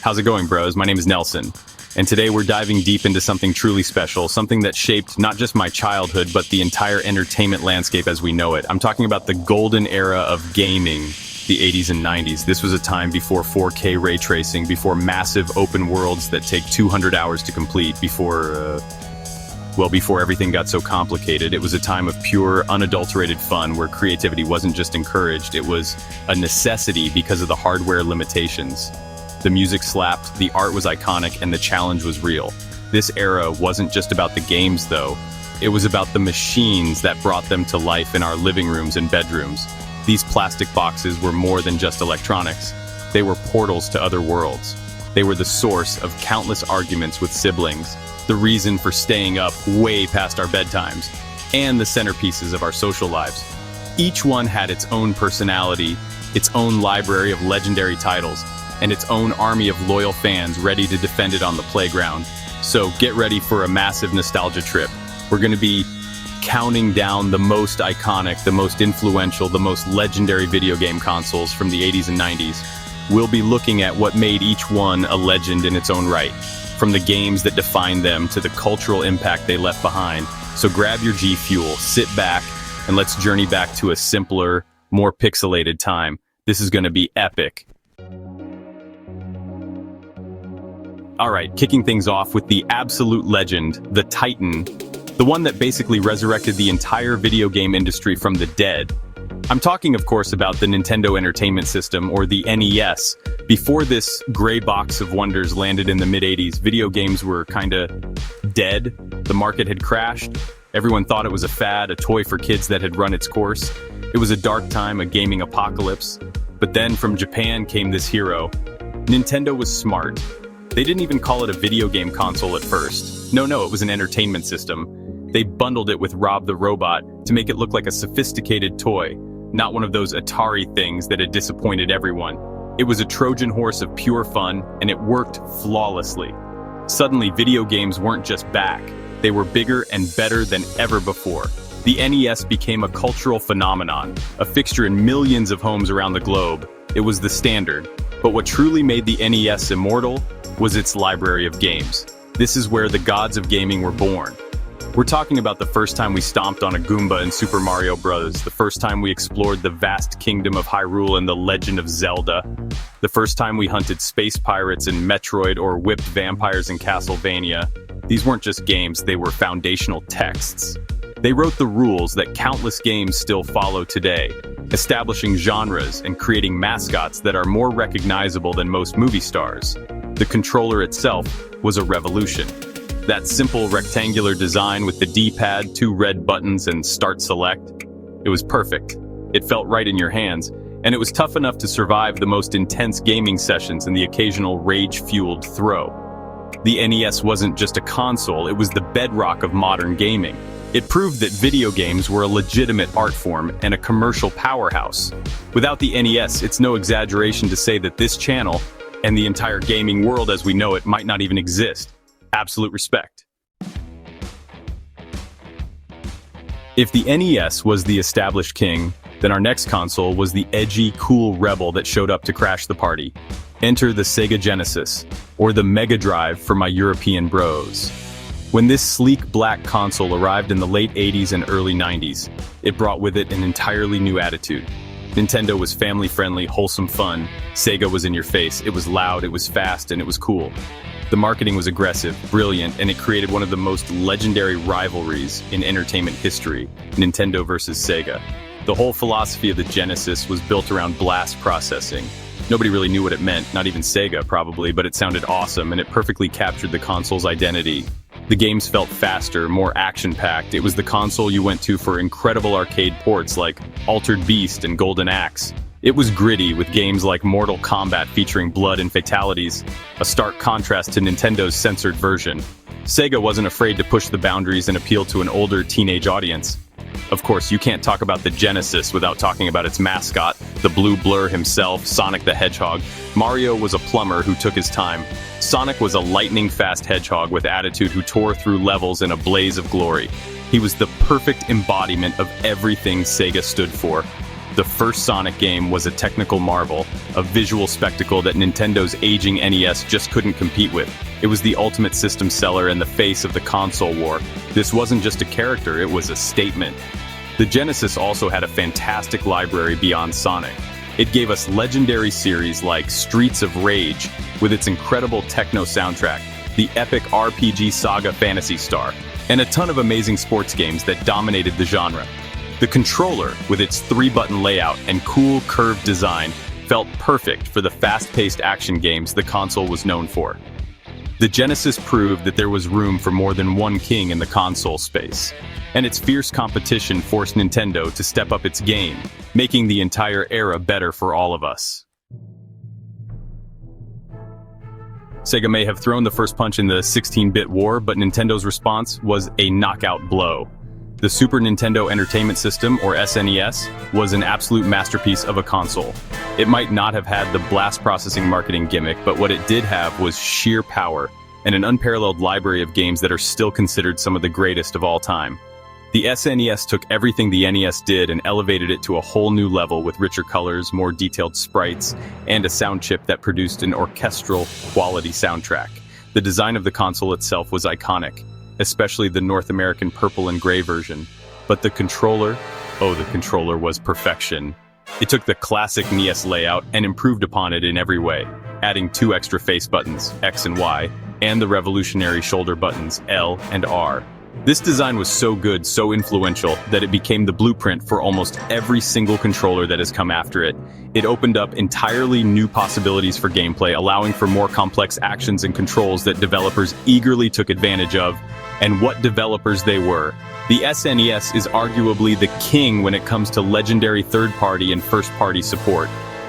How's it going, bros? My name is Nelson, and today we're diving deep into something truly special, something that shaped not just my childhood, but the entire entertainment landscape as we know it. I'm talking about the golden era of gaming, the 80s and 90s. This was a time before 4K ray tracing, before massive open worlds that take 200 hours to complete, before everything got so complicated. It was a time of pure, unadulterated fun where creativity wasn't just encouraged, it was a necessity because of the hardware limitations. The music slapped, the art was iconic, and the challenge was real. This era wasn't just about the games, though. It was about the machines that brought them to life in our living rooms and bedrooms. These plastic boxes were more than just electronics. They were portals to other worlds. They were the source of countless arguments with siblings, the reason for staying up way past our bedtimes, and the centerpieces of our social lives. Each one had its own personality, its own library of legendary titles, and its own army of loyal fans ready to defend it on the playground. So get ready for a massive nostalgia trip. We're going to be counting down the most iconic, the most influential, the most legendary video game consoles from the 80s and 90s. We'll be looking at what made each one a legend in its own right, from the games that defined them to the cultural impact they left behind. So grab your G Fuel, sit back, and let's journey back to a simpler, more pixelated time. This is going to be epic. All right, kicking things off with the absolute legend, the Titan, the one that basically resurrected the entire video game industry from the dead. I'm talking, of course, about the Nintendo Entertainment System, or the NES. Before this gray box of wonders landed in the mid-80s, video games were kinda dead. The market had crashed. Everyone thought it was a fad, a toy for kids that had run its course. It was a dark time, a gaming apocalypse. But then from Japan came this hero. Nintendo was smart. They didn't even call it a video game console at first. No, it was an entertainment system. They bundled it with Rob the Robot to make it look like a sophisticated toy, not one of those Atari things that had disappointed everyone. It was a Trojan horse of pure fun, and it worked flawlessly. Suddenly, video games weren't just back. They were bigger and better than ever before. The NES became a cultural phenomenon, a fixture in millions of homes around the globe. It was the standard. But what truly made the NES immortal was its library of games. This is where the gods of gaming were born. We're talking about the first time we stomped on a Goomba in Super Mario Bros., the first time we explored the vast kingdom of Hyrule and the Legend of Zelda, the first time we hunted space pirates in Metroid or whipped vampires in Castlevania. These weren't just games, they were foundational texts. They wrote the rules that countless games still follow today, establishing genres and creating mascots that are more recognizable than most movie stars. The controller itself was a revolution. That simple rectangular design with the D-pad, 2 red buttons, and Start Select, it was perfect. It felt right in your hands, and it was tough enough to survive the most intense gaming sessions and the occasional rage-fueled throw. The NES wasn't just a console, it was the bedrock of modern gaming. It proved that video games were a legitimate art form and a commercial powerhouse. Without the NES, it's no exaggeration to say that this channel, and the entire gaming world as we know it, might not even exist. Absolute respect. If the NES was the established king, then our next console was the edgy, cool rebel that showed up to crash the party. Enter the Sega Genesis, or the Mega Drive for my European bros. When this sleek black console arrived in the late 80s and early 90s, it brought with it an entirely new attitude. Nintendo was family-friendly, wholesome fun. Sega was in your face. It was loud, it was fast, and it was cool. The marketing was aggressive, brilliant, and it created one of the most legendary rivalries in entertainment history, Nintendo versus Sega. The whole philosophy of the Genesis was built around blast processing. Nobody really knew what it meant, not even Sega probably, but it sounded awesome and it perfectly captured the console's identity. The games felt faster, more action-packed. It was the console you went to for incredible arcade ports like Altered Beast and Golden Axe. It was gritty, with games like Mortal Kombat featuring blood and fatalities, a stark contrast to Nintendo's censored version. Sega wasn't afraid to push the boundaries and appeal to an older teenage audience. Of course, you can't talk about the Genesis without talking about its mascot, the blue blur himself, Sonic the Hedgehog. Mario was a plumber who took his time. Sonic was a lightning-fast hedgehog with attitude who tore through levels in a blaze of glory. He was the perfect embodiment of everything Sega stood for. The first Sonic game was a technical marvel, a visual spectacle that Nintendo's aging NES just couldn't compete with. It was the ultimate system seller and the face of the console war. This wasn't just a character, it was a statement. The Genesis also had a fantastic library beyond Sonic. It gave us legendary series like Streets of Rage, with its incredible techno soundtrack, the epic RPG saga Phantasy Star, and a ton of amazing sports games that dominated the genre. The controller, with its 3-button layout and cool curved design, felt perfect for the fast-paced action games the console was known for. The Genesis proved that there was room for more than one king in the console space, and its fierce competition forced Nintendo to step up its game, making the entire era better for all of us. Sega may have thrown the first punch in the 16-bit war, but Nintendo's response was a knockout blow. The Super Nintendo Entertainment System, or SNES, was an absolute masterpiece of a console. It might not have had the blast processing marketing gimmick, but what it did have was sheer power and an unparalleled library of games that are still considered some of the greatest of all time. The SNES took everything the NES did and elevated it to a whole new level with richer colors, more detailed sprites, and a sound chip that produced an orchestral quality soundtrack. The design of the console itself was iconic, especially the North American purple and gray version. But the controller was perfection. It took the classic NES layout and improved upon it in every way, adding 2 extra face buttons, X and Y, and the revolutionary shoulder buttons, L and R. This design was so good, so influential, that it became the blueprint for almost every single controller that has come after it. It opened up entirely new possibilities for gameplay, allowing for more complex actions and controls that developers eagerly took advantage of. And what developers they were. The SNES is arguably the king when it comes to legendary third-party and first-party support.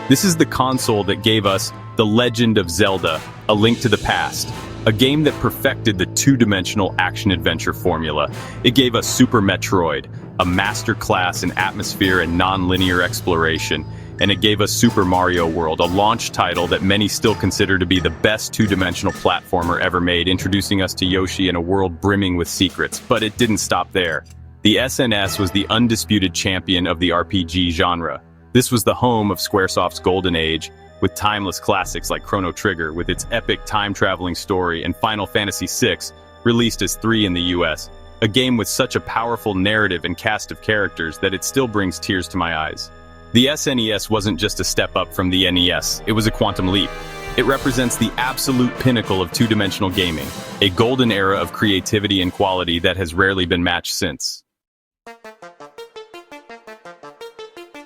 This is the console that gave us The Legend of Zelda: A Link to the Past, a game that perfected the 2-dimensional action-adventure formula. It gave us Super Metroid, a masterclass in atmosphere and non-linear exploration, and it gave us Super Mario World, a launch title that many still consider to be the best 2-dimensional platformer ever made, introducing us to Yoshi in a world brimming with secrets. But it didn't stop there. The SNES was the undisputed champion of the RPG genre. This was the home of Squaresoft's golden age, with timeless classics like Chrono Trigger with its epic time-traveling story, and Final Fantasy VI, released as 3 in the US, a game with such a powerful narrative and cast of characters that it still brings tears to my eyes. The SNES wasn't just a step up from the NES, it was a quantum leap. It represents the absolute pinnacle of 2-dimensional gaming, a golden era of creativity and quality that has rarely been matched since.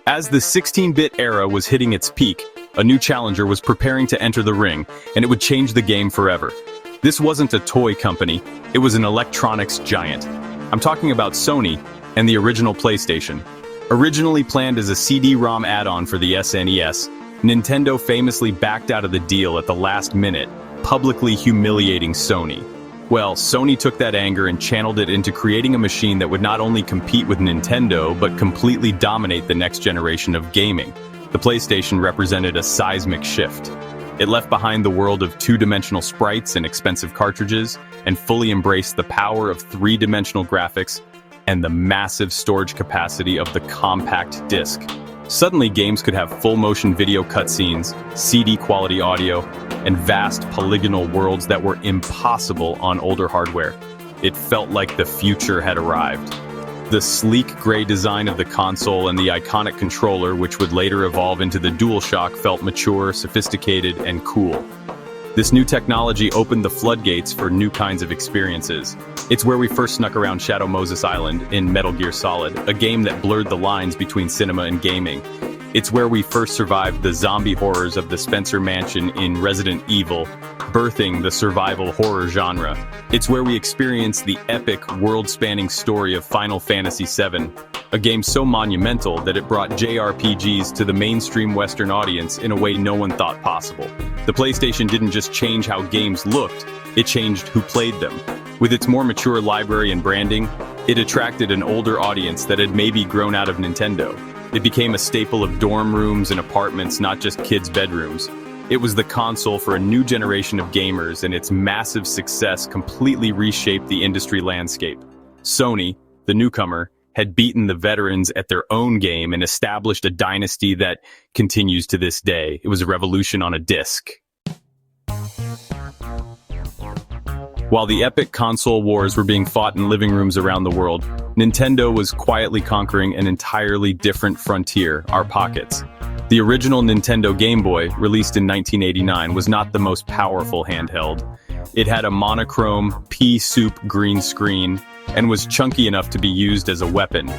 As the 16-bit era was hitting its peak, a new challenger was preparing to enter the ring, and it would change the game forever. This wasn't a toy company, it was an electronics giant. I'm talking about Sony and the original PlayStation. Originally planned as a CD-ROM add-on for the SNES, Nintendo famously backed out of the deal at the last minute, publicly humiliating Sony. Well, Sony took that anger and channeled it into creating a machine that would not only compete with Nintendo, but completely dominate the next generation of gaming. The PlayStation represented a seismic shift. It left behind the world of 2-dimensional sprites and expensive cartridges, and fully embraced the power of 3-dimensional graphics and the massive storage capacity of the compact disc. Suddenly, games could have full-motion video cutscenes, CD-quality audio, and vast polygonal worlds that were impossible on older hardware. It felt like the future had arrived. The sleek gray design of the console and the iconic controller, which would later evolve into the DualShock, felt mature, sophisticated, and cool. This new technology opened the floodgates for new kinds of experiences. It's where we first snuck around Shadow Moses Island in Metal Gear Solid, a game that blurred the lines between cinema and gaming. It's where we first survived the zombie horrors of the Spencer Mansion in Resident Evil, birthing the survival horror genre. It's where we experienced the epic, world-spanning story of Final Fantasy VII, a game so monumental that it brought JRPGs to the mainstream Western audience in a way no one thought possible. The PlayStation didn't just change how games looked, it changed who played them. With its more mature library and branding, it attracted an older audience that had maybe grown out of Nintendo. It became a staple of dorm rooms and apartments, not just kids' bedrooms. It was the console for a new generation of gamers, and its massive success completely reshaped the industry landscape. Sony, the newcomer, had beaten the veterans at their own game and established a dynasty that continues to this day. It was a revolution on a disc. While the epic console wars were being fought in living rooms around the world, Nintendo was quietly conquering an entirely different frontier, our pockets. The original Nintendo Game Boy, released in 1989, was not the most powerful handheld. It had a monochrome, pea-soup green screen and was chunky enough to be used as a weapon.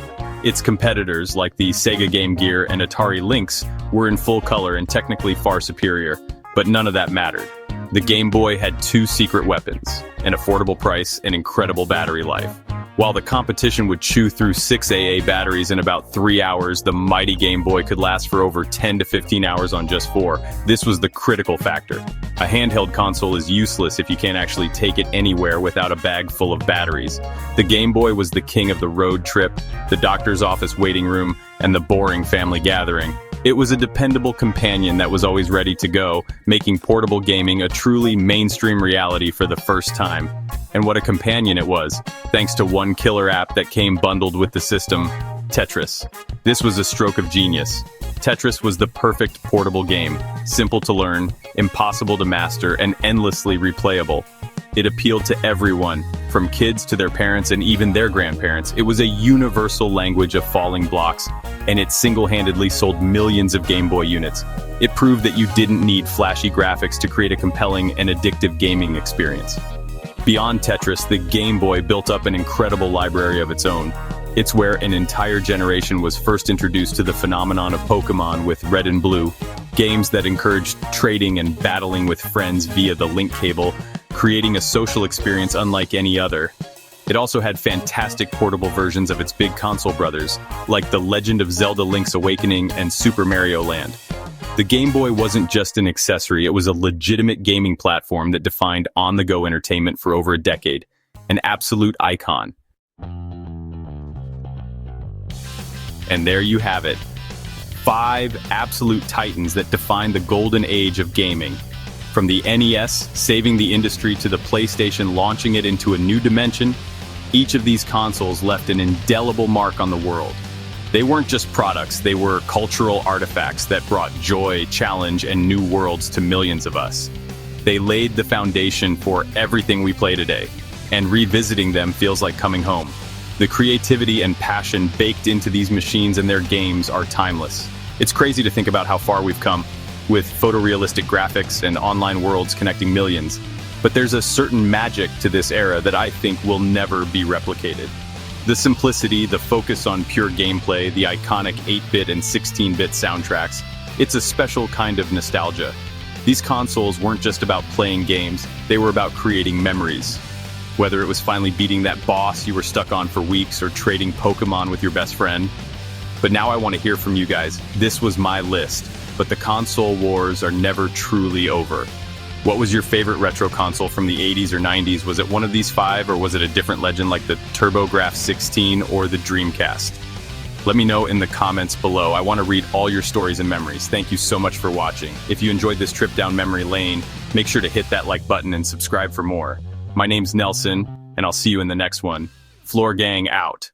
Its competitors, like the Sega Game Gear and Atari Lynx, were in full color and technically far superior, but none of that mattered. The Game Boy had two secret weapons, an affordable price and incredible battery life. While the competition would chew through 6 AA batteries in about 3 hours, the mighty Game Boy could last for over 10 to 15 hours on just 4. This was the critical factor. A handheld console is useless if you can't actually take it anywhere without a bag full of batteries. The Game Boy was the king of the road trip, the doctor's office waiting room, and the boring family gathering. It was a dependable companion that was always ready to go, making portable gaming a truly mainstream reality for the first time. And what a companion it was, thanks to one killer app that came bundled with the system, Tetris. This was a stroke of genius. Tetris was the perfect portable game, simple to learn, impossible to master, and endlessly replayable. It appealed to everyone, from kids to their parents and even their grandparents. It was a universal language of falling blocks, and it single-handedly sold millions of Game Boy units. It proved that you didn't need flashy graphics to create a compelling and addictive gaming experience. Beyond Tetris, the Game Boy built up an incredible library of its own. It's where an entire generation was first introduced to the phenomenon of Pokemon with Red and Blue, games that encouraged trading and battling with friends via the link cable, creating a social experience unlike any other. It also had fantastic portable versions of its big console brothers, like The Legend of Zelda: Link's Awakening and Super Mario Land. The Game Boy wasn't just an accessory, it was a legitimate gaming platform that defined on-the-go entertainment for over a decade. An absolute icon. And there you have it. 5 absolute titans that defined the golden age of gaming. From the NES saving the industry to the PlayStation launching it into a new dimension, each of these consoles left an indelible mark on the world. They weren't just products, they were cultural artifacts that brought joy, challenge, and new worlds to millions of us. They laid the foundation for everything we play today, and revisiting them feels like coming home. The creativity and passion baked into these machines and their games are timeless. It's crazy to think about how far we've come, with photorealistic graphics and online worlds connecting millions. But there's a certain magic to this era that I think will never be replicated. The simplicity, the focus on pure gameplay, the iconic 8-bit and 16-bit soundtracks, it's a special kind of nostalgia. These consoles weren't just about playing games, they were about creating memories. Whether it was finally beating that boss you were stuck on for weeks or trading Pokemon with your best friend. But now I want to hear from you guys. This was my list, but the console wars are never truly over. What was your favorite retro console from the 80s or 90s? Was it one of these 5, or was it a different legend like the TurboGrafx 16 or the Dreamcast? Let me know in the comments below. I want to read all your stories and memories. Thank you so much for watching. If you enjoyed this trip down memory lane, make sure to hit that like button and subscribe for more. My name's Nelson, and I'll see you in the next one. Floor Gang out.